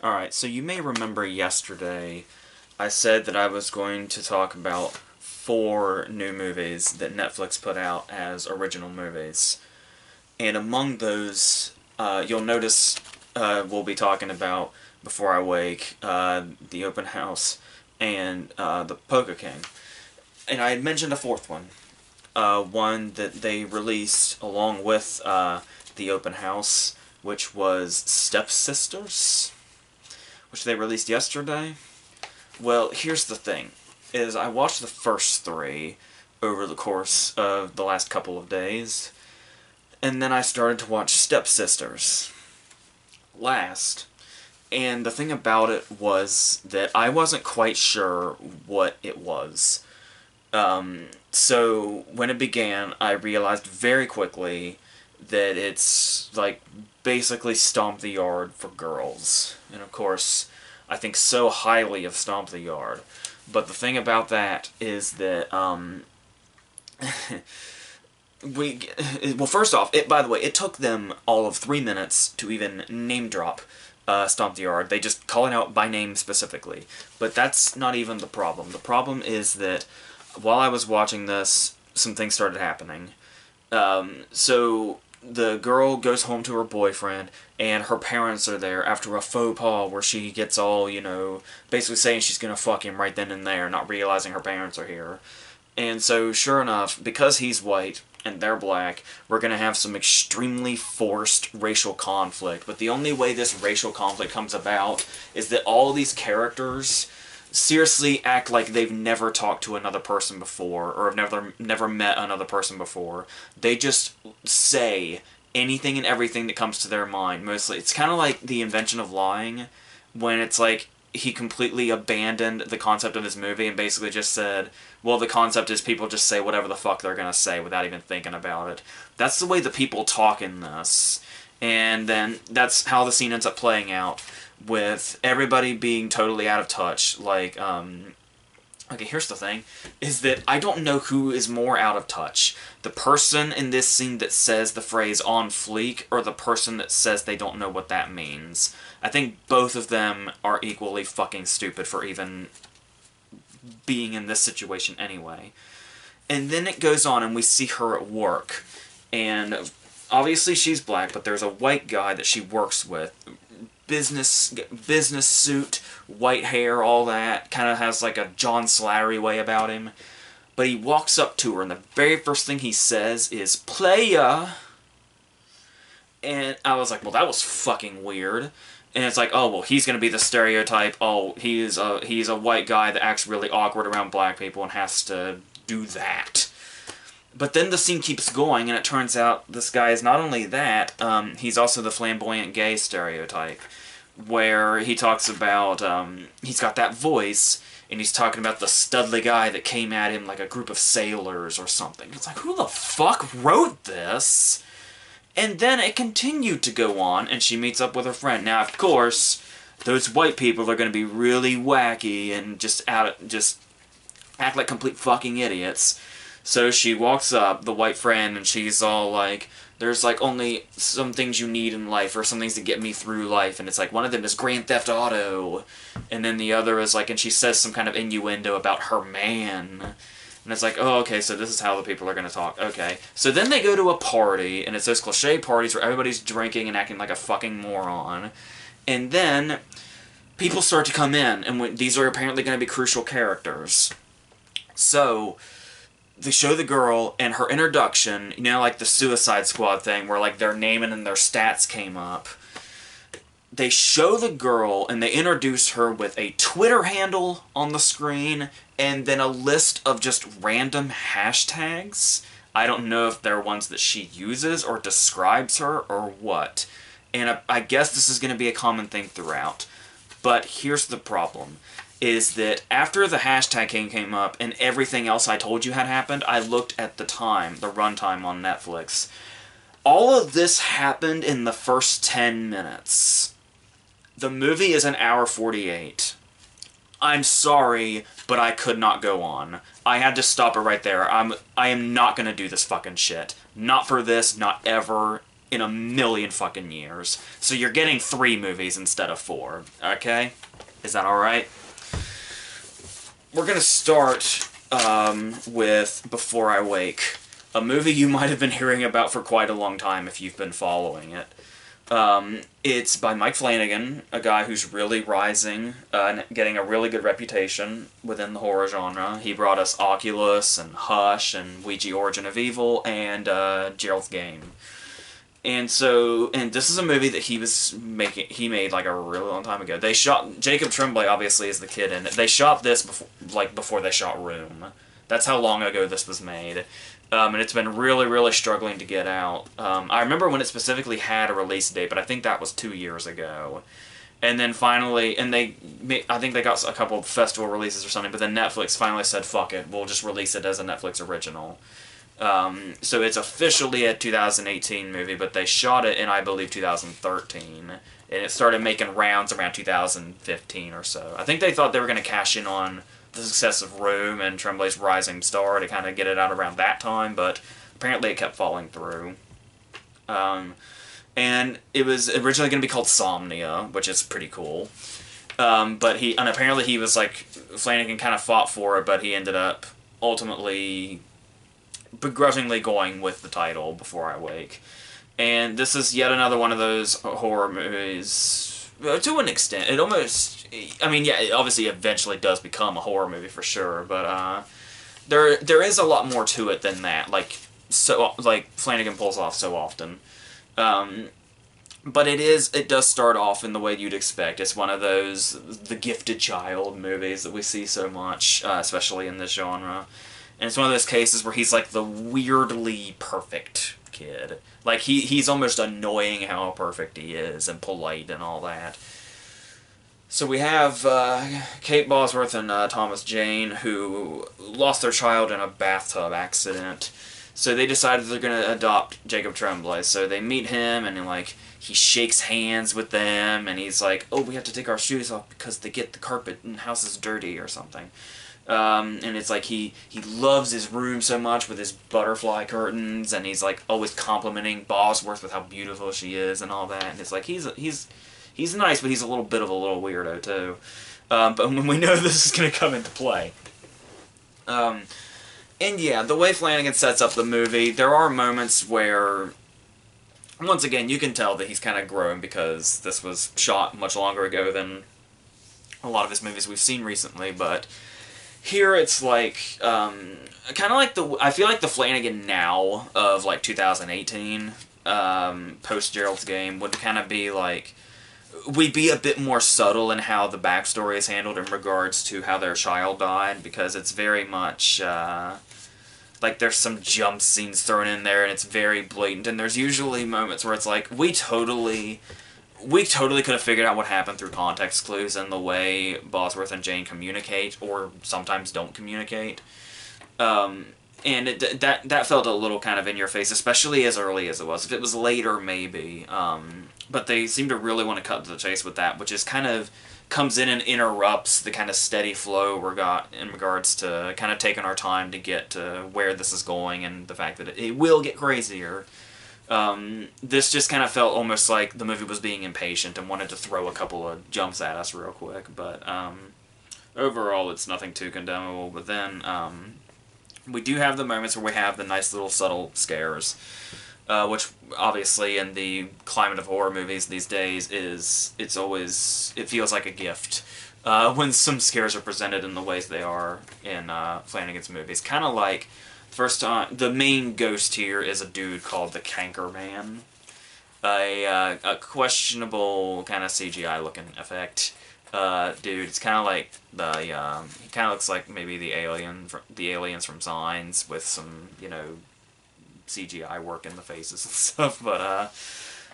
Alright, so you may remember yesterday I said that I was going to talk about 4 new movies that Netflix put out as original movies. And among those, you'll notice we'll be talking about Before I Wake, The Open House, and The Polka King. And I had mentioned a fourth one that they released along with The Open House, which was Stepsisters, which they released yesterday. Well, here's the thing, is I watched the first 3 over the course of the last couple of days, and then I started to watch Stepsisters last. And the thing about it was that I wasn't quite sure what it was. So when it began, I realized very quickly that it's like basically Stomp the Yard for girls. And of course, I think so highly of Stomp the Yard. But the thing about that is that we well, first off, by the way, it took them all of 3 minutes to even name drop Stomp the Yard. They just call it out by name specifically. But that's not even the problem. The problem is that while I was watching this, some things started happening. So the girl goes home to her boyfriend, and her parents are there after a faux pas where she gets all, basically saying she's gonna fuck him right then and there, not realizing her parents are here. And so, sure enough, because he's white and they're black, we're gonna have some extremely forced racial conflict. But the only way this racial conflict comes about is that all these characters seriously act like they've never talked to another person before, or have never met another person before. They just say anything and everything that comes to their mind. Mostly, it's kind of like the invention of lying, when it's like he completely abandoned the concept of his movie and basically just said, well, the concept is people just say whatever the fuck they're gonna say without even thinking about it. That's the way the people talk in this. And then that's how the scene ends up playing out, with everybody being totally out of touch. Like, okay, here's the thing, is that I don't know who is more out of touch. The person in this scene that says the phrase on fleek, or the person that says they don't know what that means. I think both of them are equally fucking stupid for even being in this situation anyway. And then it goes on and we see her at work. And obviously she's black, but there's a white guy that she works with. Business suit, white hair, all that. Kind of has like a John Slattery way about him. But he walks up to her, and the very first thing he says is, "Playa." And I was like, well, that was fucking weird. And it's like, oh, well, he's going to be the stereotype. Oh, he's a white guy that acts really awkward around black people and has to do that. But then the scene keeps going, and it turns out this guy is not only that, he's also the flamboyant gay stereotype, where he talks about, he's got that voice, and he's talking about the studly guy that came at him like a group of sailors or something. It's like, who the fuck wrote this? And then it continued to go on, and she meets up with her friend. Now, of course, those white people are going to be really wacky and just act like complete fucking idiots. So she walks up, the white friend, and she's all like, there's like only some things you need in life, or some things to get me through life, and it's like, one of them is Grand Theft Auto, and then the other is like, and she says some kind of innuendo about her man. And it's like, oh, okay, so this is how the people are going to talk. Okay. So then they go to a party, and it's those cliche parties where everybody's drinking and acting like a fucking moron. And then people start to come in, and these are apparently going to be crucial characters. So they show the girl, and her introduction, like the Suicide Squad thing, where like their name and their stats came up. They show the girl, and they introduce her with a Twitter handle on the screen, and then a list of just random hashtags. I don't know if they're ones that she uses, or describes her, or what. And I guess this is going to be a common thing throughout. But here's the problem, is that after the hashtag came up, and everything else I told you had happened, I looked at the time, the runtime on Netflix. All of this happened in the first 10 minutes. The movie is an hour 48. I'm sorry, but I could not go on. I had to stop it right there. I am not gonna do this fucking shit. Not for this, not ever, in a million fucking years. So you're getting 3 movies instead of 4, okay? Is that alright? We're gonna start with Before I Wake, a movie you might have been hearing about for quite a long time if you've been following it. It's by Mike Flanagan, a guy who's really rising and getting a really good reputation within the horror genre. He brought us Oculus and Hush and Ouija Origin of Evil and Gerald's Game. And this is a movie that he made like a really long time ago. They shot, Jacob Tremblay obviously is the kid in it. They shot this before they shot Room. That's how long ago this was made. And it's been really, really struggling to get out. I remember when it specifically had a release date, but I think that was 2 years ago. And then finally, I think they got a couple of festival releases or something, but then Netflix finally said, fuck it, we'll just release it as a Netflix original. So it's officially a 2018 movie, but they shot it in, I believe, 2013. And it started making rounds around 2015 or so. I think they thought they were going to cash in on the success of Room and Tremblay's rising star to kind of get it out around that time, but apparently it kept falling through. And it was originally going to be called Somnia, which is pretty cool. But apparently he was like, Flanagan kind of fought for it, but he ended up ultimately begrudgingly going with the title, Before I Wake. And this is yet another one of those horror movies, to an extent. It almost, I mean, yeah, it obviously eventually does become a horror movie for sure, but there is a lot more to it than that, like Flanagan pulls off so often. But it does start off in the way you'd expect. It's one of those, the gifted child movies that we see so much, especially in this genre. And it's one of those cases where he's like the weirdly perfect kid. Like, he's almost annoying how perfect he is, and polite and all that. So we have Kate Bosworth and Thomas Jane, who lost their child in a bathtub accident. So they decided they're going to adopt Jacob Tremblay. So they meet him, and like he shakes hands with them, and he's like, oh, we have to take our shoes off because they get the carpet and the house is dirty or something. And it's like he loves his room so much with his butterfly curtains, and he's like always complimenting Bosworth with how beautiful she is and all that. And it's like he's nice, but he's a little bit of a little weirdo too. But when we know this is going to come into play. And yeah, the way Flanagan sets up the movie, there are moments where, once again, you can tell that he's kind of grown because this was shot much longer ago than a lot of his movies we've seen recently, but here it's like, kind of like I feel like the Flanagan now of like 2018, post Gerald's Game, would kind of be like, we'd be a bit more subtle in how the backstory is handled in regards to how their child died, because it's very much, like there's some jump scenes thrown in there and it's very blatant, and there's usually moments where it's like, we totally could have figured out what happened through context clues and the way Bosworth and Jane communicate, or sometimes don't communicate. And that felt a little kind of in your face, especially as early as it was. If it was later, maybe. But they seem to really want to cut to the chase with that, which is kind of comes in and interrupts the kind of steady flow we got in regards to kind of taking our time to get to where this is going, and the fact that it will get crazier. This just kind of felt almost like the movie was being impatient and wanted to throw a couple of jumps at us real quick, but overall it's nothing too condemnable. But then we do have the moments where we have the nice little subtle scares, which obviously in the climate of horror movies these days it feels like a gift when some scares are presented in the ways they are in Flanagan's movies. Kind of like, first time, the main ghost here is a dude called the Canker Man. A questionable kind of CGI looking effect. Dude, it's kind of like he kind of looks like maybe the aliens from Signs with some, CGI work in the faces and stuff. But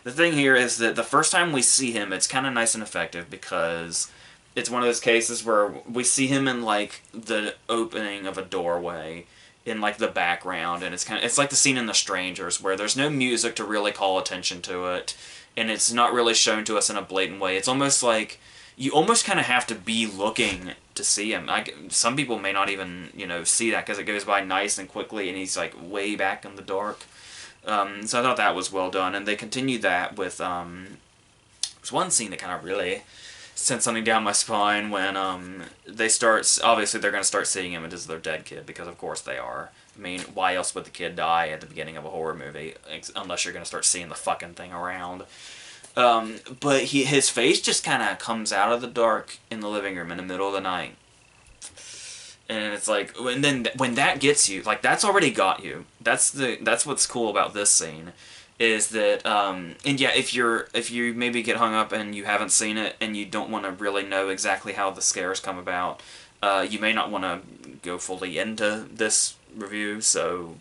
the thing here is that the first time we see him, it's kind of nice and effective, because it's one of those cases where we see him in like the opening of a doorway in like the background, and it's like the scene in The Strangers where there's no music to really call attention to it, and it's not really shown to us in a blatant way. It's almost like you almost kind of have to be looking to see him. Some people may not even see that because it goes by nice and quickly, and he's like way back in the dark. So I thought that was well done, and they continued that with there's one scene that kind of really sent something down my spine when they start. Obviously, they're going to start seeing him as their dead kid because, of course, they are. I mean, why else would the kid die at the beginning of a horror movie unless you're going to start seeing the fucking thing around? But his face just kind of comes out of the dark in the living room in the middle of the night. And it's like, and then when that gets you, like, that's already got you. That's what's cool about this scene, is that, and yeah, if you maybe get hung up and you haven't seen it and you don't want to really know exactly how the scares come about, you may not want to go fully into this review. So,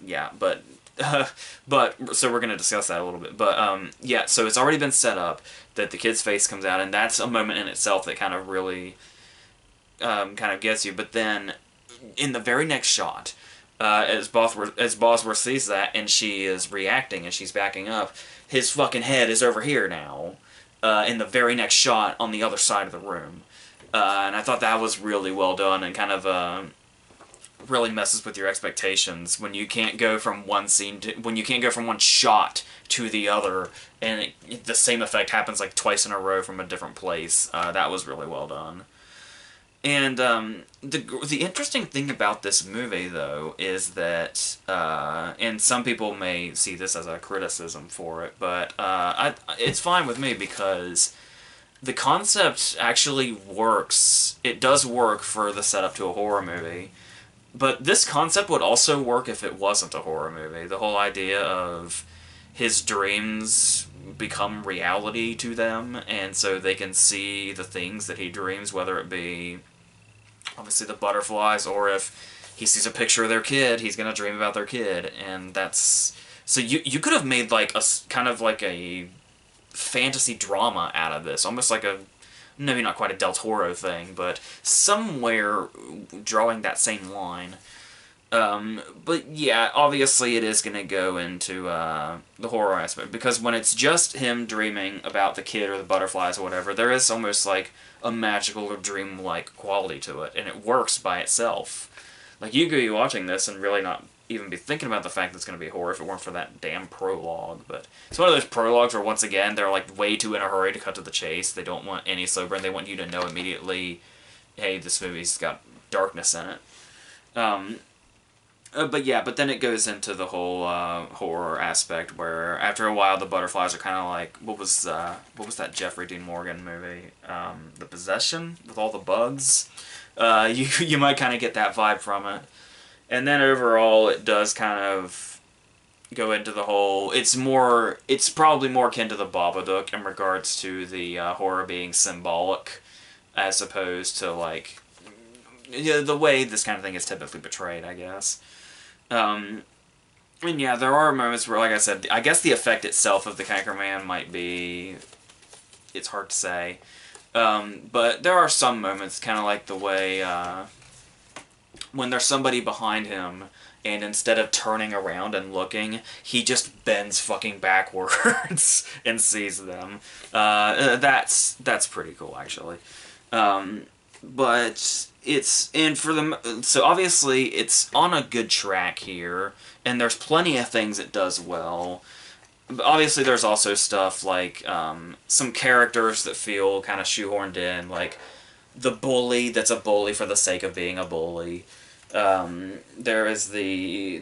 yeah, but so we're gonna discuss that a little bit. But yeah, so it's already been set up that the kid's face comes out, and that's a moment in itself that kind of really kind of gets you. But then, in the very next shot, as Bosworth sees that, and she is reacting, and she's backing up, his fucking head is over here now, in the very next shot on the other side of the room. And I thought that was really well done, and kind of really messes with your expectations when you can't go from one scene to, when you can't go from one shot to the other, and the same effect happens like twice in a row from a different place. That was really well done. And the interesting thing about this movie, though, is that, and some people may see this as a criticism for it, but it's fine with me because the concept actually works. It does work for the setup to a horror movie, but this concept would also work if it wasn't a horror movie. The whole idea of his dreams become reality to them, and so they can see the things that he dreams, whether it be obviously the butterflies, or if he sees a picture of their kid, he's gonna dream about their kid, and that's so you could have made like a kind of like a fantasy drama out of this, almost like a maybe not quite a Del Toro thing, but somewhere drawing that same line. But yeah, obviously it is going to go into the horror aspect, because when it's just him dreaming about the kid or the butterflies or whatever, there is almost like a magical or dream-like quality to it, and it works by itself. Like, you could be watching this and really not even be thinking about the fact that it's going to be horror if it weren't for that damn prologue. But it's one of those prologues where, once again, they're like way too in a hurry to cut to the chase. They don't want any slow burn. They want you to know immediately, hey, this movie's got darkness in it. But yeah, but then it goes into the whole horror aspect, where after a while the butterflies are kind of like, what was that Jeffrey Dean Morgan movie, The Possession, with all the bugs. You might kind of get that vibe from it, and then overall it does kind of go into the whole. It's probably more akin to the Babadook in regards to the horror being symbolic, as opposed to like the way this kind of thing is typically portrayed, I guess. And yeah, there are moments where, like I said, I guess the effect itself of the Canker Man might be, it's hard to say. But there are some moments, kind of like the way, when there's somebody behind him, and instead of turning around and looking, he just bends fucking backwards and sees them. That's pretty cool, actually. But it's, and for the, so obviously it's on a good track here, and there's plenty of things it does well. But obviously there's also stuff like some characters that feel kind of shoehorned in, like the bully that's a bully for the sake of being a bully. There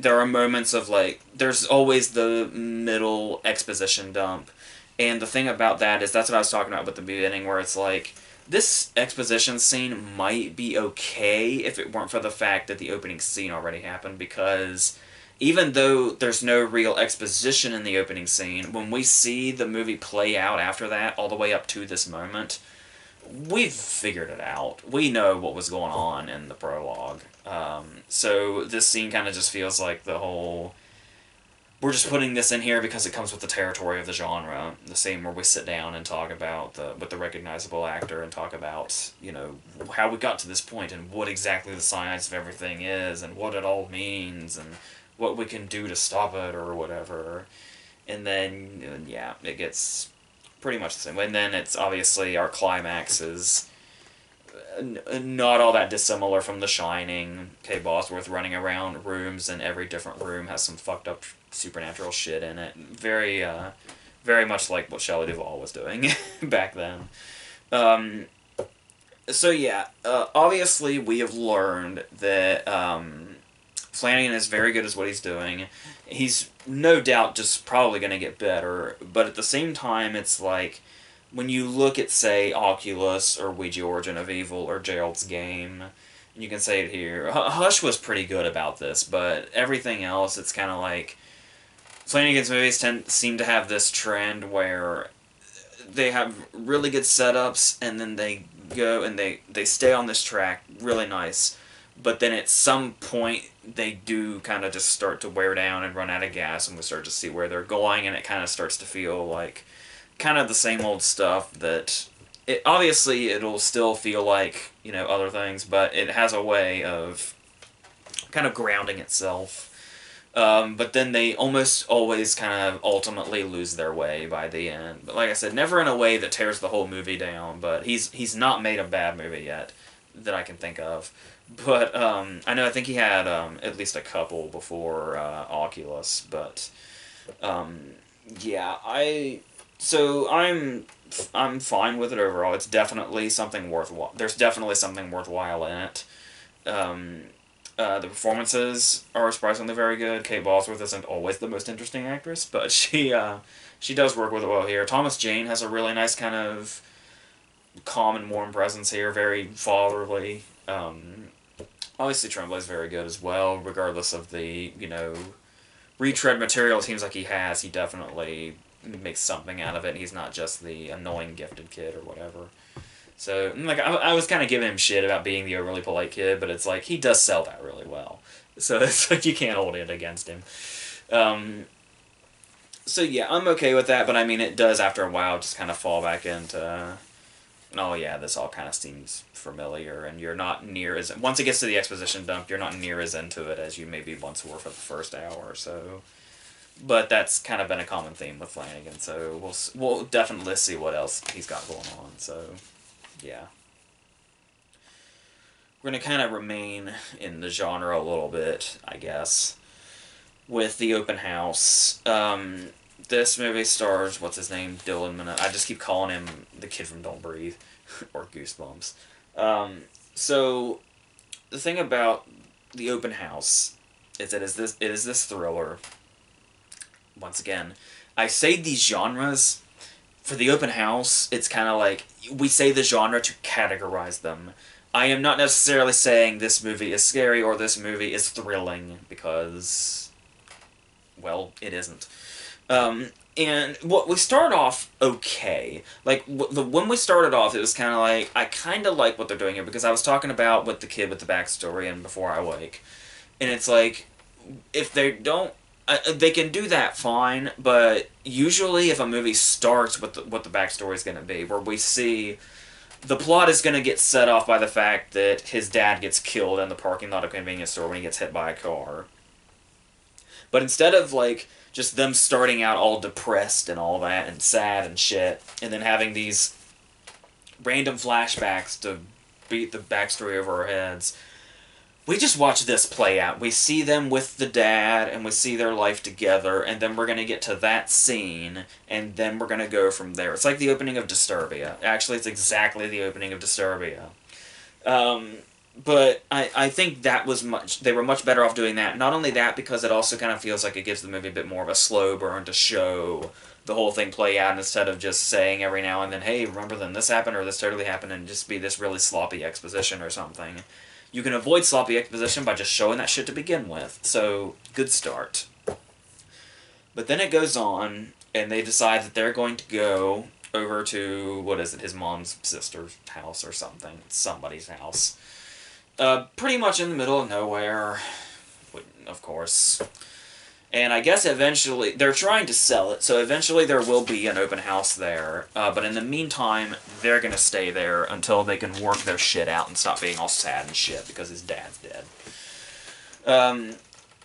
are moments of like, there's always the middle exposition dump, and the thing about that is, that's what I was talking about at the beginning, where it's like, this exposition scene might be okay if it weren't for the fact that the opening scene already happened, because even though there's no real exposition in the opening scene, when we see the movie play out after that, all the way up to this moment, we've figured it out. We know what was going on in the prologue. So this scene kind of just feels like the whole, we're just putting this in here because it comes with the territory of the genre. The scene where we sit down and talk about with the recognizable actor and talk about, you know, how we got to this point and what exactly the science of everything is and what it all means and what we can do to stop it or whatever. And then, yeah, it gets pretty much the same. And then it's obviously our climax is not all that dissimilar from The Shining. Kay Bosworth running around rooms, and every different room has some fucked up supernatural shit in it. Very much like what Shelley Duvall was doing back then. Um, so yeah, obviously we have learned that Flanagan is very good at what he's doing. He's no doubt just probably going to get better, but at the same time, it's like when you look at, say, Oculus or Ouija Origin of Evil or Gerald's Game, and you can say it here, Hush was pretty good about this, but everything else, it's kind of like Flanagan's movies seem to have this trend where they have really good setups, and then they go and they stay on this track really nice, but then at some point they do kind of just start to wear down and run out of gas, and we start to see where they're going, and it kind of starts to feel like kind of the same old stuff that obviously it'll still feel like, you know, other things, but it has a way of kind of grounding itself. But then they almost always kind of ultimately lose their way by the end. But like I said, never in a way that tears the whole movie down, but he's not made a bad movie yet that I can think of. But I think he had at least a couple before Oculus, but yeah, I'm fine with it overall. It's definitely something worthwhile. There's definitely something worthwhile in it. The performances are surprisingly very good. Kate Bosworth isn't always the most interesting actress, but she does work with it well here. Thomas Jane has a really nice kind of calm and warm presence here, very fatherly. Obviously Tremblay's very good as well, regardless of the, you know, retread material it seems like he has. He definitely makes something out of it. He's not just the annoying gifted kid or whatever. So, like, I was kind of giving him shit about being the overly polite kid, but it's like, he does sell that really well. So it's like, you can't hold it against him. So yeah, I'm okay with that, but I mean, it does, after a while, just kind of fall back into, oh yeah, this all kind of seems familiar, and you're not near as, once it gets to the exposition dump, you're not near as into it as you maybe once were for the first hour or so. But that's kind of been a common theme with Flanagan, so we'll definitely see what else he's got going on, so yeah. We're going to kind of remain in the genre a little bit, I guess, with The Open House. This movie stars, what's his name, Dylan Minnette. I just keep calling him the kid from Don't Breathe, or Goosebumps. So, the thing about The Open House is that it is this thriller. Once again, I say these genres. For The Open House, it's kind of like, we say the genre to categorize them. I am not necessarily saying this movie is scary or this movie is thrilling, because, well, it isn't. And what we start off okay. Like, when we started off, it was kind of like, I kind of like what they're doing here, because I was talking about with the kid with the backstory and Before I Wake. And it's like, if they don't, they can do that fine, but usually if a movie starts with what the backstory is going to be, where we see the plot is going to get set off by the fact that his dad gets killed in the parking lot of a convenience store when he gets hit by a car. But instead of, like, just them starting out all depressed and all that, and sad and shit, and then having these random flashbacks to beat the backstory over our heads, we just watch this play out. We see them with the dad, and we see their life together, and then we're going to get to that scene, and then we're going to go from there. It's like the opening of Disturbia. Actually, it's exactly the opening of Disturbia. But I think they were much better off doing that. Not only that, because it also kind of feels like it gives the movie a bit more of a slow burn to show the whole thing play out, instead of just saying every now and then, hey, remember then this happened, or this totally happened, and just be this really sloppy exposition or something. You can avoid sloppy exposition by just showing that shit to begin with. So, good start. But then it goes on, and they decide that they're going to go over to, what is it, his mom's sister's house or something. Somebody's house. Pretty much in the middle of nowhere, of course. And I guess eventually, they're trying to sell it, so eventually there will be an open house there. But in the meantime, they're going to stay there until they can work their shit out and stop being all sad and shit because his dad's dead.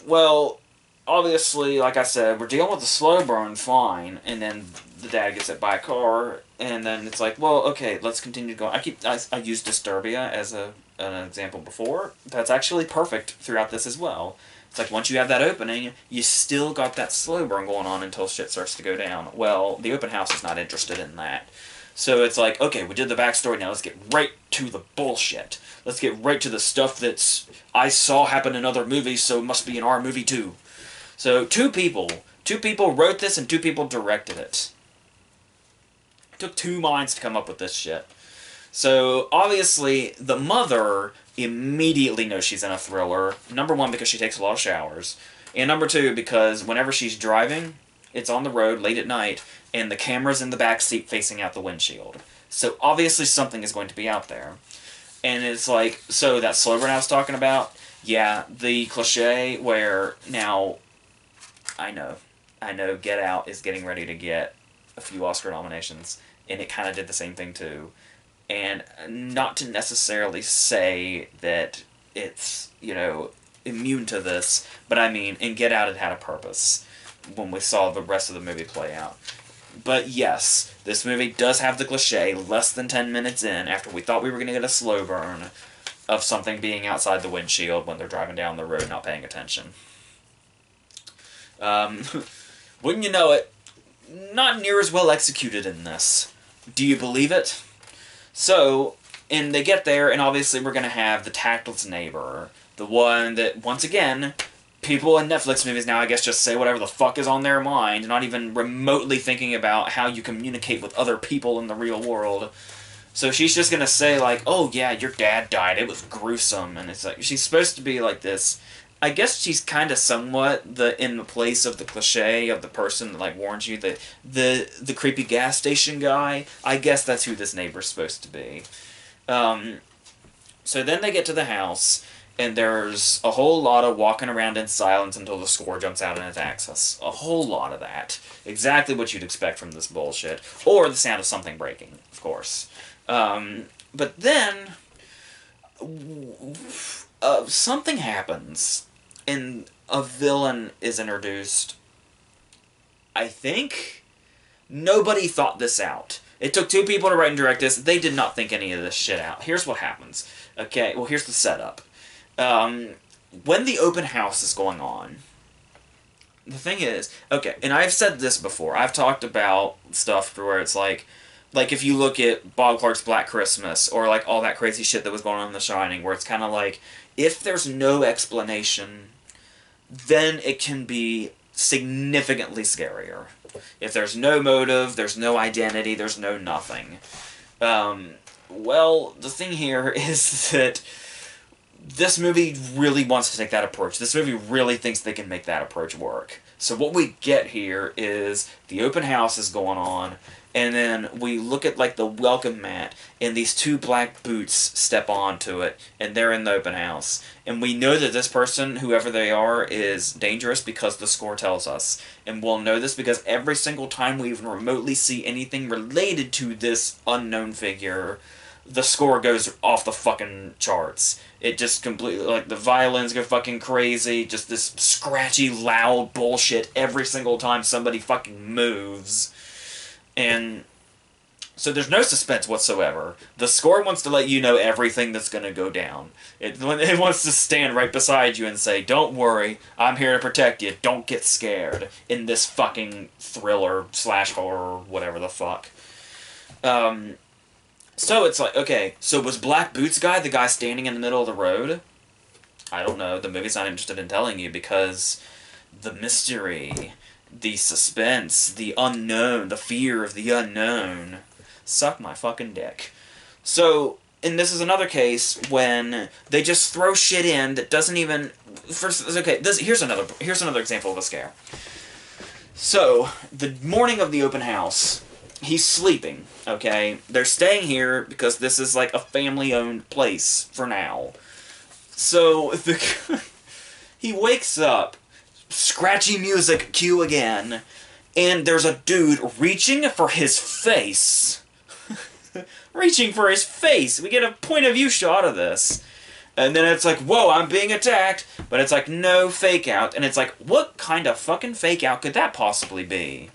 Well, obviously, like I said, we're dealing with the slow burn fine, and then the dad gets hit by a car, and then it's like, well, okay, let's continue going. I used Disturbia as an example before. That's actually perfect throughout this as well. It's like, once you have that opening, you still got that slow burn going on until shit starts to go down. Well, the open house is not interested in that. So it's like, okay, we did the backstory, now let's get right to the bullshit. Let's get right to the stuff that's I saw happen in other movies, so it must be in our movie too. So two people wrote this and two people directed it. It took two minds to come up with this shit. So obviously the mother immediately knows she's in a thriller. Number one, because she takes a lot of showers. And number two, because whenever she's driving, it's on the road late at night, and the camera's in the back seat facing out the windshield. So obviously something is going to be out there. And it's like, so that slow burn I was talking about, yeah, the cliche where now, I know, Get Out is getting ready to get a few Oscar nominations, and it kind of did the same thing too. And not to necessarily say that it's, you know, immune to this, but I mean, in Get Out it had a purpose when we saw the rest of the movie play out. But yes, this movie does have the cliche, less than 10 minutes in, after we thought we were going to get a slow burn, of something being outside the windshield when they're driving down the road not paying attention. Wouldn't you know it, not near as well executed in this. Do you believe it? So, and they get there, and obviously we're going to have the tactless neighbor. The one that, once again, people in Netflix movies now, I guess, just say whatever the fuck is on their mind, not even remotely thinking about how you communicate with other people in the real world. So she's just going to say, like, oh yeah, your dad died, it was gruesome, and it's like, she's supposed to be like this. I guess she's kind of somewhat in the place of the cliche of the person that, like, warns you, the creepy gas station guy. I guess that's who this neighbor's supposed to be. So then they get to the house, and there's a whole lot of walking around in silence until the score jumps out and attacks us. A whole lot of that. Exactly what you'd expect from this bullshit. Or the sound of something breaking, of course. But then something happens, and a villain is introduced. I think nobody thought this out. It took two people to write and direct this. They did not think any of this shit out. Here's what happens. Okay, well, here's the setup. When the open house is going on, the thing is, okay, and I've said this before. I've talked about stuff where it's like if you look at Bob Clark's Black Christmas, or like all that crazy shit that was going on in The Shining, where it's kind of like, if there's no explanation, then it can be significantly scarier. If there's no motive, there's no identity, there's no nothing. Well, the thing here is that this movie really wants to take that approach. This movie really thinks they can make that approach work. So what we get here is the open house is going on, and then we look at, like, the welcome mat, and these two black boots step onto it, and they're in the open house. And we know that this person, whoever they are, is dangerous because the score tells us. And we'll know this because every single time we even remotely see anything related to this unknown figure, the score goes off the fucking charts. It just completely, like, the violins go fucking crazy, just this scratchy, loud bullshit every single time somebody fucking moves. And so there's no suspense whatsoever. The score wants to let you know everything that's going to go down. It wants to stand right beside you and say, don't worry, I'm here to protect you, don't get scared, in this fucking thriller / horror, whatever the fuck. So it's like, okay, so was Black Boots guy the guy standing in the middle of the road? I don't know, the movie's not interested in telling you, because the mystery, the suspense, the unknown, the fear of the unknown, suck my fucking dick. So, and this is another case when they just throw shit in that doesn't even... here's another example of a scare. So, the morning of the open house, he's sleeping, okay? They're staying here because this is like a family-owned place for now. So, he wakes up, scratchy music cue again, and there's a dude reaching for his face. Reaching for his face! We get a point of view shot of this. And then it's like, whoa, I'm being attacked! But it's like, no, fake out. And it's like, what kind of fucking fake out could that possibly be?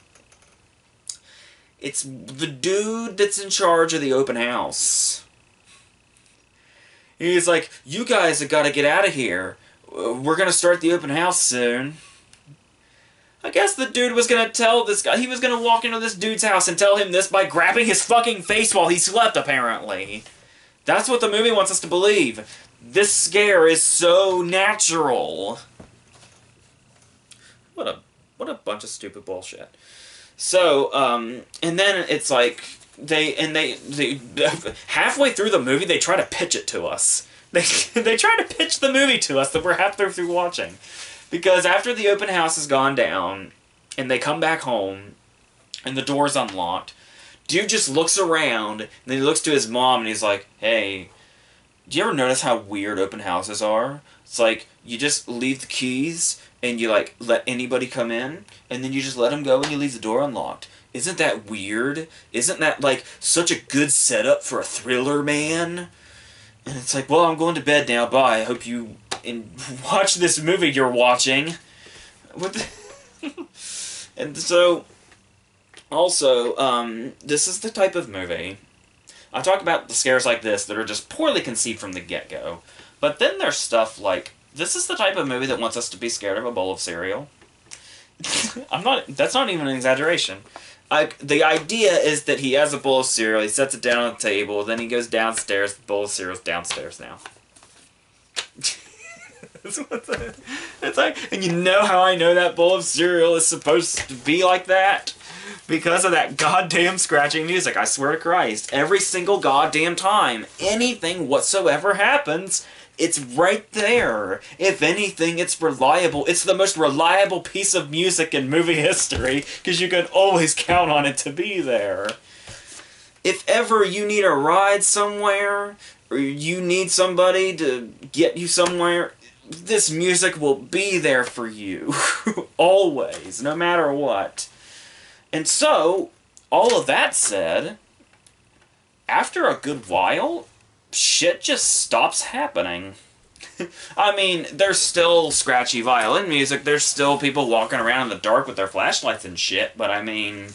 It's the dude that's in charge of the open house. He's like, you guys have got to get out of here. We're going to start the open house soon. I guess the dude was going to tell this guy, he was going to walk into this dude's house and tell him this by grabbing his fucking face while he slept, apparently. That's what the movie wants us to believe. This scare is so natural. What a bunch of stupid bullshit. So, and then it's like, they halfway through the movie, they try to pitch it to us. They try to pitch the movie to us that we're halfway through watching. Because after the open house has gone down, and they come back home, and the door's unlocked, dude just looks around, and then he looks to his mom, and he's like, hey, do you ever notice how weird open houses are? It's like, you just leave the keys, and you, like, let anybody come in, and then you just let them go, and you leave the door unlocked. Isn't that weird? Isn't that, like, such a good setup for a thriller, man? And it's like, well, I'm going to bed now, bye. I hope you watch this movie you're watching. And so, also, this is the type of movie... I talk about the scares like this that are just poorly conceived from the get-go. But then there's stuff like, this is the type of movie that wants us to be scared of a bowl of cereal. That's not even an exaggeration. The idea is that he has a bowl of cereal, he sets it down on the table, then he goes downstairs, the bowl of cereal's downstairs now. It's like, and you know how I know that bowl of cereal is supposed to be like that? Because of that goddamn scratching music, I swear to Christ. Every single goddamn time anything whatsoever happens, it's right there. If anything, it's reliable. It's the most reliable piece of music in movie history, because you can always count on it to be there. If ever you need a ride somewhere, or you need somebody to get you somewhere, this music will be there for you. Always, no matter what. And so, all of that said, after a good while, shit just stops happening. I mean, there's still scratchy violin music, there's still people walking around in the dark with their flashlights and shit, but I mean,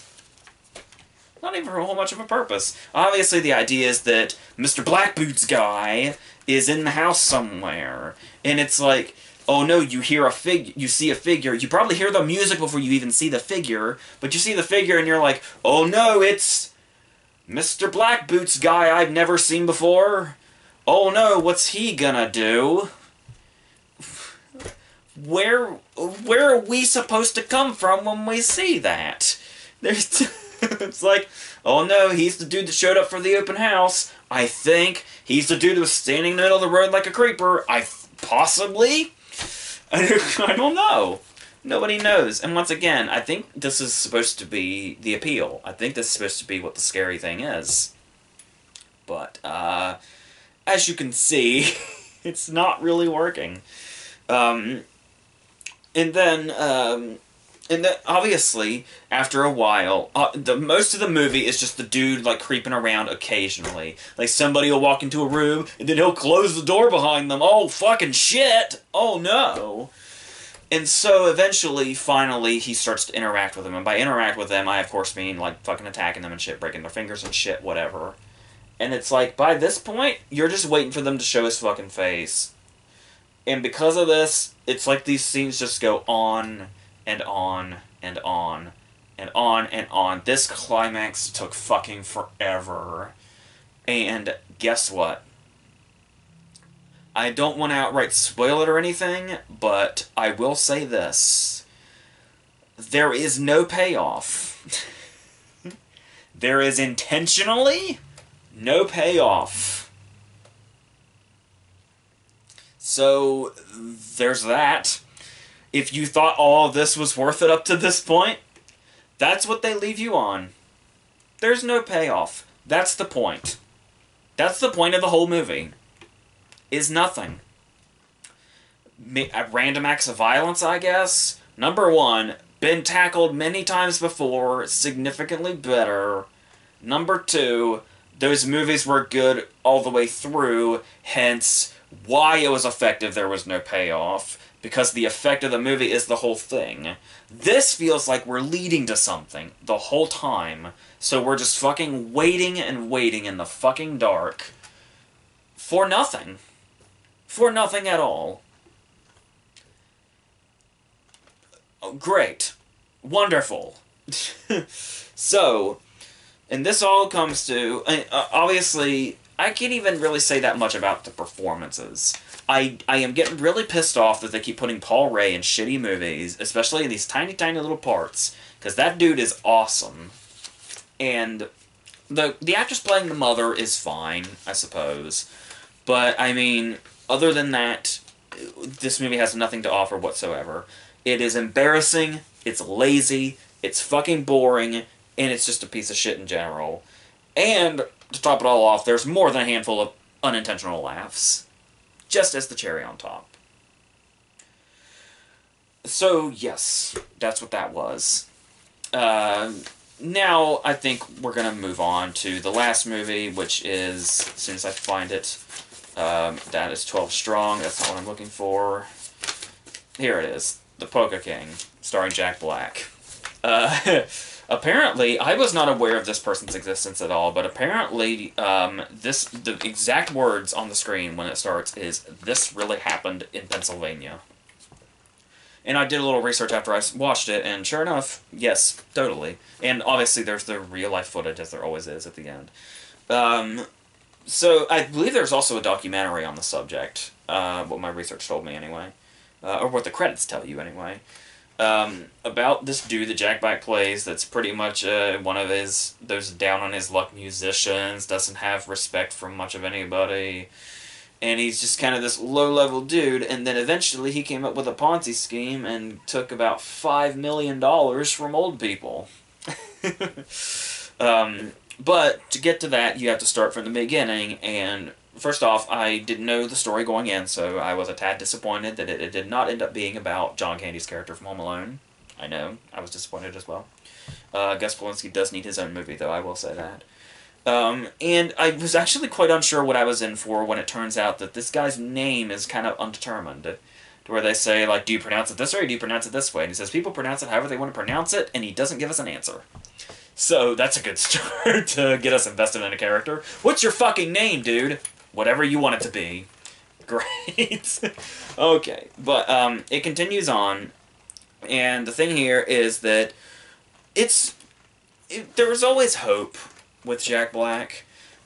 not even for a whole much of a purpose. Obviously, the idea is that Mr. Blackboots guy is in the house somewhere, and it's like, oh no, you see a figure, you probably hear the music before you even see the figure, but you see the figure and you're like, oh no, it's Mr. Blackboots guy I've never seen before. Oh no, what's he gonna do? Where are we supposed to come from when we see that? It's like, oh no, he's the dude that showed up for the open house. I think he's the dude that was standing in the middle of the road like a creeper. Possibly? I don't know. Nobody knows. And once again, I think this is supposed to be the appeal. I think this is supposed to be what the scary thing is. But, as you can see, it's not really working. And then obviously, after a while, most of the movie is just the dude, like, creeping around occasionally. Like, somebody will walk into a room, and then he'll close the door behind them. Oh, fucking shit! Oh, no! And so, eventually, finally, he starts to interact with them. And by interact with them, I, of course, mean, like, fucking attacking them and shit, breaking their fingers and shit, whatever. And it's like, by this point, you're just waiting for them to show his fucking face. And because of this, it's like these scenes just go on and on and on and on and on. This climax took fucking forever. And guess what? I don't want to outright spoil it or anything, but I will say this. There is no payoff. There is intentionally no payoff. So, there's that. If you thought all of this was worth it up to this point, that's what they leave you on. There's no payoff. That's the point. That's the point of the whole movie. Is nothing. Random acts of violence, I guess. Number one, been tackled many times before, significantly better. Number two, those movies were good all the way through, hence why it was effective, there was no payoff. because the effect of the movie is the whole thing. This feels like we're leading to something the whole time, so we're just fucking waiting and waiting in the fucking dark for nothing. For nothing at all. Oh, great. Wonderful. So, and this all comes to... obviously, I can't even really say that much about the performances. I am getting really pissed off that they keep putting Paul Ray in shitty movies, especially in these tiny, tiny little parts, because that dude is awesome. And the actress playing the mother is fine, I suppose. But, I mean, other than that, this movie has nothing to offer whatsoever. It is embarrassing, it's lazy, it's fucking boring, and it's just a piece of shit in general. And, to top it all off, there's more than a handful of unintentional laughs. Just as the cherry on top. So, yes, that's what that was. Now, I think we're going to move on to the last movie, which is, as soon as I find it, that is 12 Strong. That's not what I'm looking for. Here it is. The Polka King, starring Jack Black. Apparently, I was not aware of this person's existence at all, but apparently, the exact words on the screen when it starts is, "This really happened in Pennsylvania." And I did a little research after I watched it, and sure enough, yes, totally. And obviously there's the real-life footage, as there always is at the end. So, I believe there's also a documentary on the subject, what my research told me anyway. Or what the credits tell you anyway. About this dude that Jack Black plays that's pretty much one of those down-on-his-luck musicians, doesn't have respect from much of anybody, and he's just kind of this low-level dude, and then eventually he came up with a Ponzi scheme and took about $5 million from old people. But to get to that, you have to start from the beginning, and first off, I didn't know the story going in, so I was a tad disappointed that it did not end up being about John Candy's character from Home Alone. I know, I was disappointed as well. Gus Polinski does need his own movie, though, I will say that. And I was actually quite unsure what I was in for when it turns out that this guy's name is kind of undetermined. To where they say, like, do you pronounce it this way or do you pronounce it this way? And he says people pronounce it however they want to pronounce it, and he doesn't give us an answer. So that's a good start to get us invested in a character. What's your fucking name, dude? Whatever you want it to be. Great. Okay, but it continues on, and the thing here is that there was always hope with Jack Black.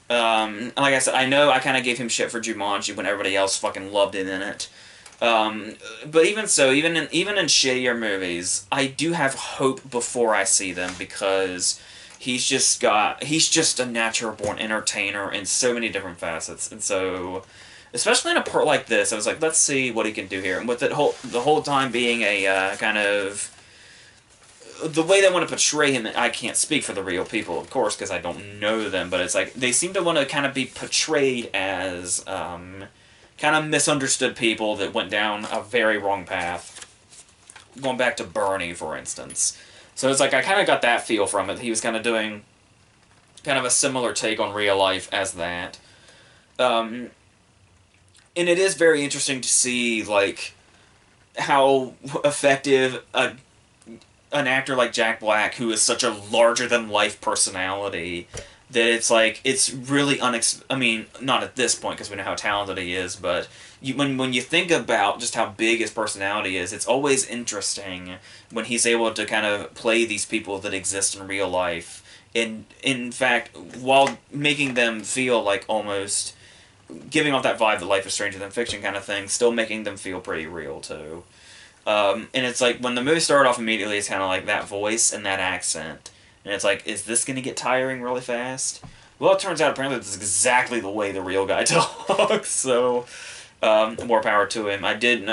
Like I said, I know I kind of gave him shit for Jumanji when everybody else fucking loved it in it. But even so, even in shittier movies, I do have hope before I see them, because he's just a natural-born entertainer in so many different facets, and so, especially in a part like this, I was like, let's see what he can do here, and with the whole time being a, kind of, the way they want to portray him, I can't speak for the real people, of course, because I don't know them, but it's like, they seem to want to kind of be portrayed as, kind of misunderstood people that went down a very wrong path. Going back to Bernie, for instance. So it's like, I kind of got that feel from it. He was kind of doing kind of a similar take on real life as that. And it is very interesting to see, like, how effective an actor like Jack Black, who is such a larger-than-life personality, that it's like, it's really I mean, not at this point, because we know how talented he is, but when you think about just how big his personality is, it's always interesting when he's able to kind of play these people that exist in real life, and in fact, while making them feel like almost giving off that vibe that life is stranger than fiction kind of thing, still making them feel pretty real, too. And it's like, when the movie started off immediately, it's kind of like that voice and that accent. And it's like, is this going to get tiring really fast? Well, it turns out apparently this is exactly the way the real guy talks, so more power to him. I did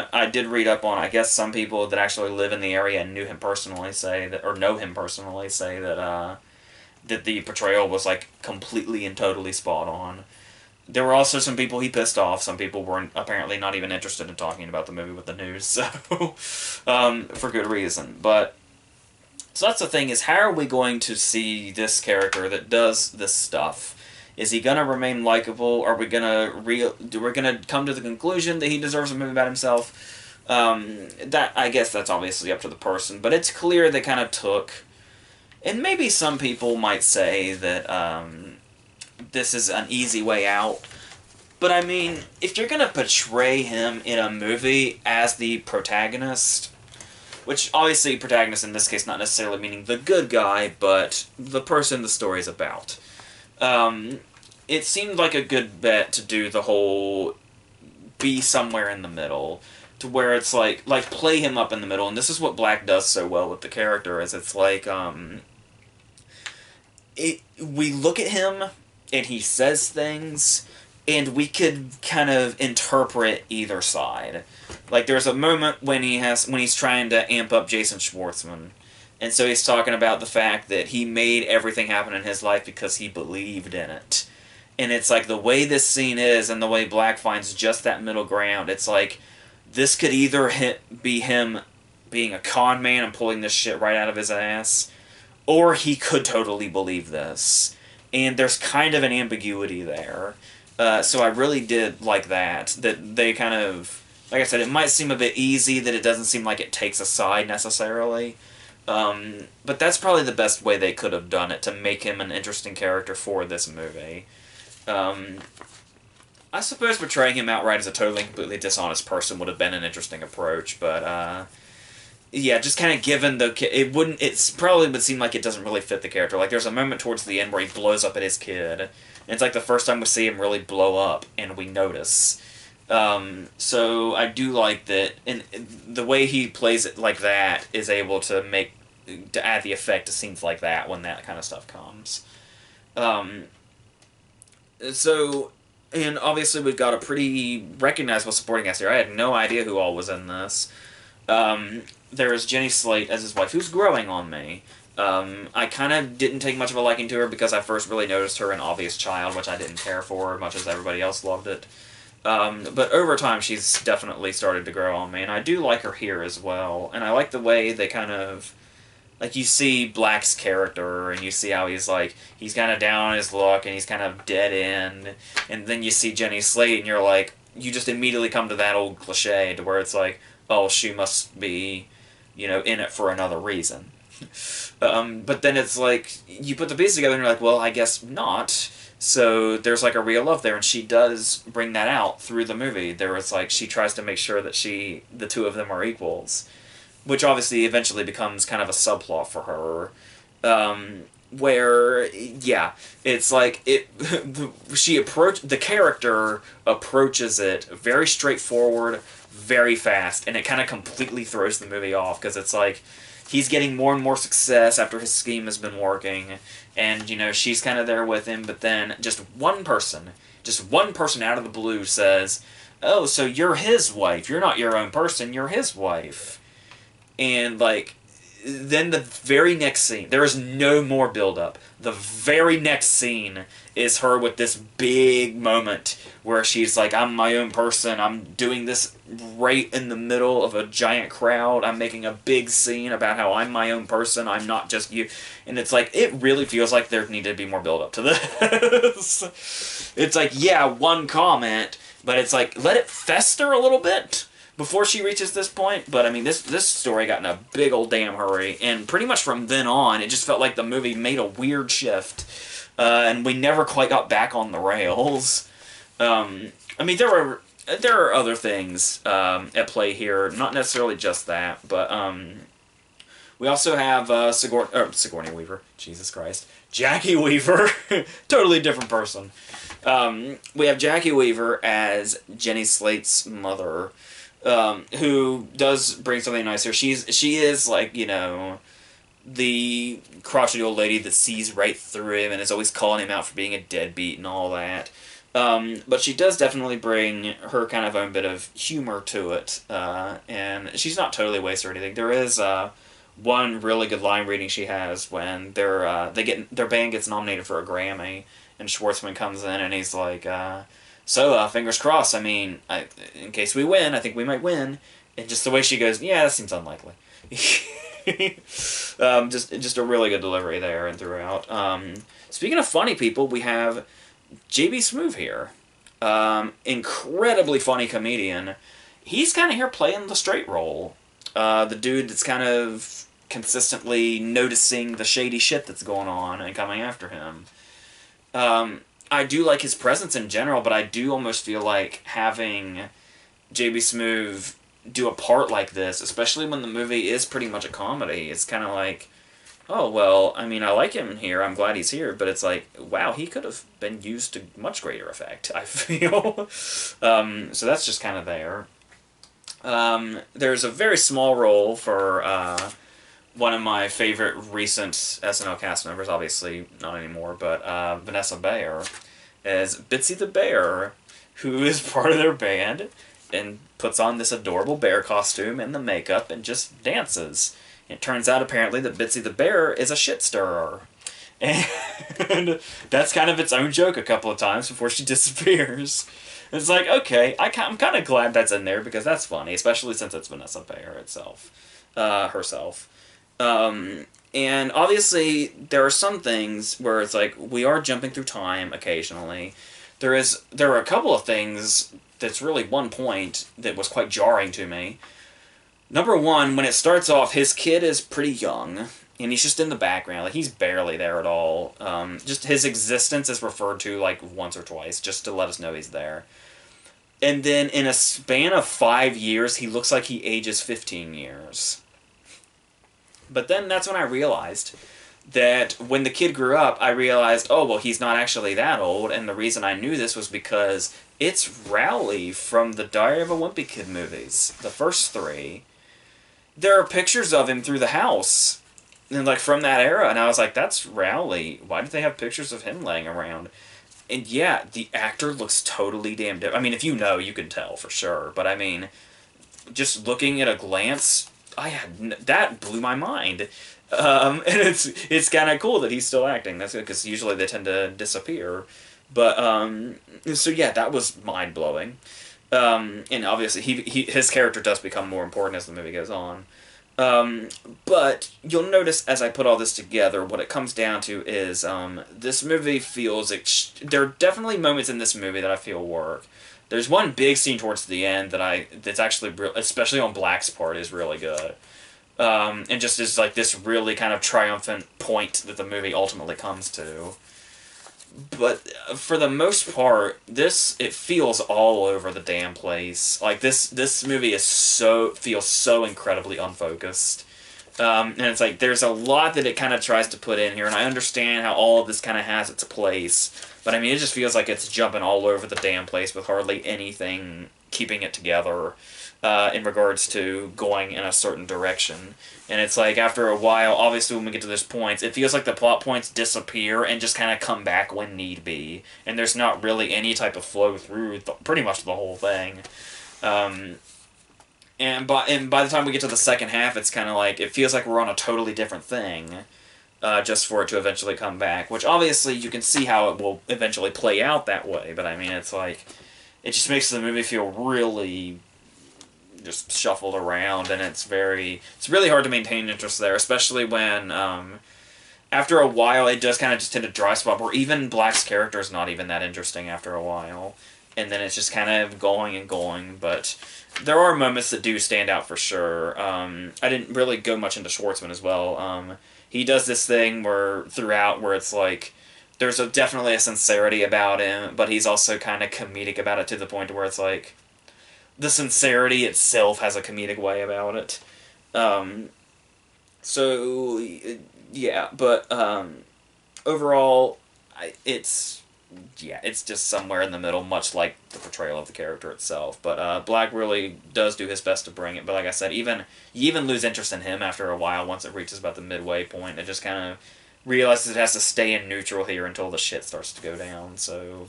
read up on, I guess, some people that actually live in the area and knew him personally say that, or know him personally, say that that the portrayal was like completely and totally spot on. There were also some people he pissed off. Some people were apparently not even interested in talking about the movie with the news, so for good reason. But so that's the thing, is how are we going to see this character that does this stuff? Is he going to remain likable? Are we going to come to the conclusion that he deserves a movie about himself? That, I guess that's obviously up to the person, but it's clear they kind of took, and maybe some people might say that this is an easy way out, but I mean, if you're gonna portray him in a movie as the protagonist, which obviously protagonist in this case not necessarily meaning the good guy, but the person the story's about, it seemed like a good bet to do the whole be somewhere in the middle, to where it's like play him up in the middle, and this is what Black does so well with the character, is it's like we look at him and he says things and we could kind of interpret either side. Like there's a moment when he's trying to amp up Jason Schwartzman, and so he's talking about the fact that he made everything happen in his life because he believed in it. And it's like the way this scene is and the way Black finds just that middle ground, it's like this could either be him being a con man and pulling this shit right out of his ass, or he could totally believe this. And there's kind of an ambiguity there. So I really did like that they kind of, like I said, it might seem a bit easy, that it doesn't seem like it takes a side necessarily. But that's probably the best way they could have done it to make him an interesting character for this movie. I suppose portraying him outright as a totally completely dishonest person would have been an interesting approach, but yeah, just kind of given it probably would seem like it doesn't really fit the character. Like there's a moment towards the end where he blows up at his kid, and it's like the first time we see him really blow up, and we notice. So I do like that, and the way he plays it like that is able to add the effect to scenes like that when that kind of stuff comes. And obviously we've got a pretty recognizable supporting cast here. I had no idea who all was in this. There's Jenny Slate as his wife, who's growing on me. I kind of didn't take much of a liking to her because I first really noticed her in Obvious Child, which I didn't care for as much as everybody else loved it. But over time, she's definitely started to grow on me, and I do like her here as well. And I like the way they kind of, like, you see Black's character, and you see how he's kind of down on his luck, and he's kind of dead end, and then you see Jenny Slate, and you're like, you just immediately come to that old cliche to where it's like, oh, she must be, in it for another reason. But then it's like, you put the pieces together and you're like, well, I guess not. So there's like a real love there, and she does bring that out through the movie. There was like, she tries to make sure that the two of them are equals, which obviously eventually becomes kind of a subplot for her. Where, yeah, it's like, the character approaches it very straightforward, very fast, and it kind of completely throws the movie off, because it's like, he's getting more and more success after his scheme has been working, and, she's kind of there with him, but then just one person out of the blue says, oh, so you're his wife, you're not your own person, you're his wife. And, like, then the very next scene, there is no more build-up. The very next scene is her with this big moment where she's like, I'm my own person, I'm doing this right in the middle of a giant crowd, I'm making a big scene about how I'm my own person, I'm not just you. And it's like, it really feels like there needed to be more build-up to this. It's like, yeah, one comment, but it's like, let it fester a little bit before she reaches this point. But I mean, this story got in a big old damn hurry, and pretty much from then on, it just felt like the movie made a weird shift, and we never quite got back on the rails. I mean, there are other things at play here, not necessarily just that, but we also have Sigourney Weaver, Jesus Christ, Jackie Weaver, totally different person. We have Jackie Weaver as Jenny Slate's mother, who does bring something nice here. She is like, the crotchety old lady that sees right through him and is always calling him out for being a deadbeat and all that. But she does definitely bring her kind of own bit of humor to it, and she's not totally wasted or anything. There is one really good line reading she has when their band gets nominated for a Grammy, and Schwartzman comes in and he's like, so, fingers crossed, I mean, in case we win, I think we might win. And just the way she goes, yeah, that seems unlikely. Just a really good delivery there and throughout. Speaking of funny people, we have J.B. Smoove here. Incredibly funny comedian. he's kind of here playing the straight role. The dude that's kind of consistently noticing the shady shit that's going on and coming after him. I do like his presence in general, but I do almost feel like having JB Smoove do a part like this, especially when the movie is pretty much a comedy, it's kind of like, oh, well, I mean, I like him here, I'm glad he's here, but it's like, wow, he could have been used to much greater effect, I feel. So that's just kind of there. There's a very small role for one of my favorite recent SNL cast members, obviously not anymore, but Vanessa Bayer, as Bitsy the Bear, who is part of their band, and puts on this adorable bear costume and the makeup and just dances. It turns out, apparently, that Bitsy the Bear is a shit stirrer. And that's kind of its own joke a couple of times before she disappears. It's like, okay, I'm kind of glad that's in there because that's funny, especially since it's Vanessa Bayer herself. And obviously, there are some things where it's like, we are jumping through time occasionally. There are a couple of things that's really one point that was quite jarring to me. Number one, when it starts off, his kid is pretty young, and he's just in the background. Like, he's barely there at all. Just his existence is referred to, like, once or twice, just to let us know he's there. And then, in a span of 5 years, he looks like he ages 15 years. But then that's when I realized that when the kid grew up, I realized, oh, well, he's not actually that old, and the reason I knew this was because it's Rowley from the Diary of a Wimpy Kid movies, the first 3. There are pictures of him through the house, and like from that era, and I was like, that's Rowley. Why do they have pictures of him laying around? And yeah, the actor looks totally damn different. I mean, if you know, you can tell for sure, but I mean, just looking at a glance, that blew my mind. And it's kind of cool that he's still acting. That's good, because usually they tend to disappear. But, so yeah, that was mind-blowing. And obviously, his character does become more important as the movie goes on. But you'll notice as I put all this together, what it comes down to is this movie feels... there are definitely moments in this movie that I feel work. There's one big scene towards the end that's actually, especially on Black's part, is really good. And just is like this really kind of triumphant point that the movie ultimately comes to. But for the most part, it feels all over the damn place. Like this movie feels so incredibly unfocused. And it's like there's a lot that it kind of tries to put in here, and I understand how all of this kind of has its place. But I mean, it just feels like it's jumping all over the damn place with hardly anything keeping it together in regards to going in a certain direction. And it's like, after a while, obviously when we get to this point, it feels like the plot points disappear and just kind of come back when need be. And there's not really any type of flow through pretty much the whole thing. And by the time we get to the second half, it's kind of like, it feels like we're on a totally different thing. Just for it to eventually come back. Which, obviously, you can see how it will eventually play out that way. But, I mean, it's like... It just makes the movie feel really... just shuffled around. And it's really hard to maintain interest there. Especially when... after a while, it does kind of just hit a dry spot where even Black's character is not even that interesting after a while. And then it's just kind of going and going. But there are moments that do stand out for sure. I didn't really go much into Schwartzman as well. He does this thing where it's like, there's definitely a sincerity about him, but he's also kind of comedic about it to the point where it's like, the sincerity itself has a comedic way about it. So, yeah, but overall, it's just somewhere in the middle, much like the portrayal of the character itself. But Black really does do his best to bring it. But like I said, you even lose interest in him after a while once it reaches about the midway point. It just kind of realizes it has to stay in neutral here until the shit starts to go down. So,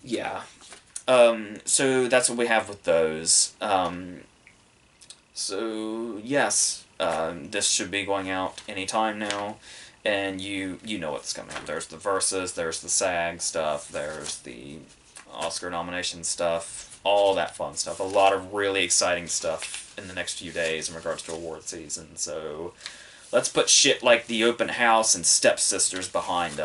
yeah. So that's what we have with those. So, yes. This should be going out anytime now. And you know what's coming up. There's the Versus, there's the SAG stuff, there's the Oscar nomination stuff, all that fun stuff. A lot of really exciting stuff in the next few days in regards to award season. So let's put shit like The Open House and Stepsisters behind us.